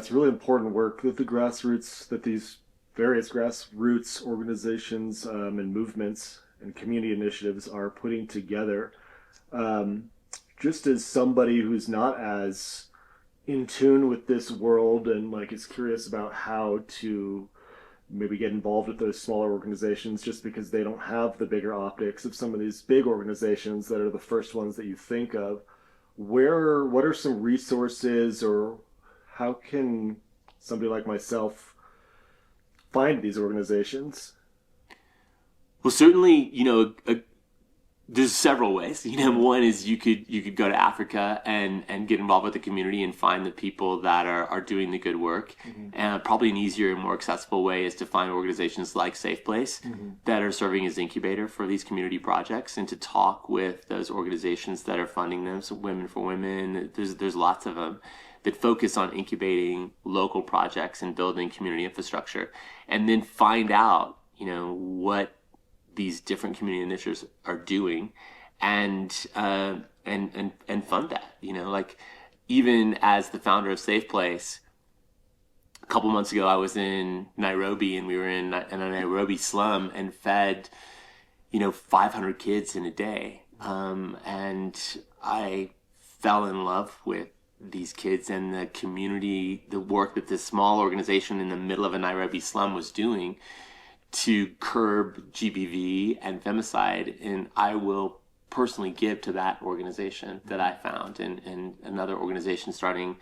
it's really important work that these various grassroots organizations and movements and community initiatives are putting together. Um, just as somebody who's not as in tune with this world and like is curious about how to maybe get involved with those smaller organizations just because they don't have the bigger optics of some of these big organizations that are the first ones that you think of. What are some resources, or how can somebody like myself find these organizations? Well, certainly, there's several ways. One is you could go to Africa and get involved with the community and find the people that are doing the good work. Mm-hmm. And probably an easier and more accessible way is to find organizations like Safe Place Mm-hmm. that are serving as incubator for these community projects, and to talk with those organizations that are funding them. So Women for Women, there's lots of them that focus on incubating local projects and building community infrastructure, and then find out what these different community initiatives are doing, and fund that. Like, even as the founder of Safe Place, a couple months ago I was in Nairobi, and we were in a Nairobi slum and fed 500 kids in a day, and I fell in love with these kids and the community, the work that this small organization in the middle of a Nairobi slum was doing to curb GBV and femicide. And I will personally give to that organization that I found, and another organization starting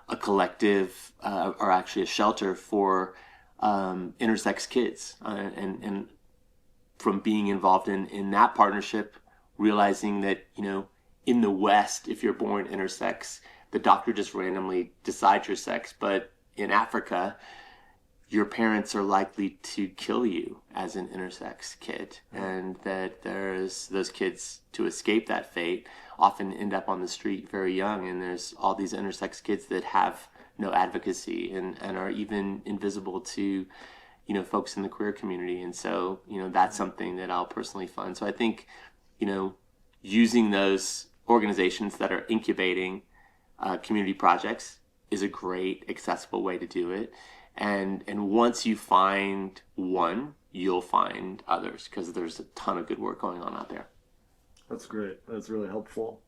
a collective, or actually a shelter for intersex kids. And from being involved in that partnership, realizing that, in the West, if you're born intersex, the doctor just randomly decides your sex. But in Africa, your parents are likely to kill you as an intersex kid, and that there's those kids, to escape that fate, often end up on the street very young. And there's all these intersex kids that have no advocacy and are even invisible to folks in the queer community. And so that's something that I'll personally fund. So I think using those organizations that are incubating community projects is a great accessible way to do it. And once you find one, you'll find others, because there's a ton of good work going on out there. That's great. That's really helpful.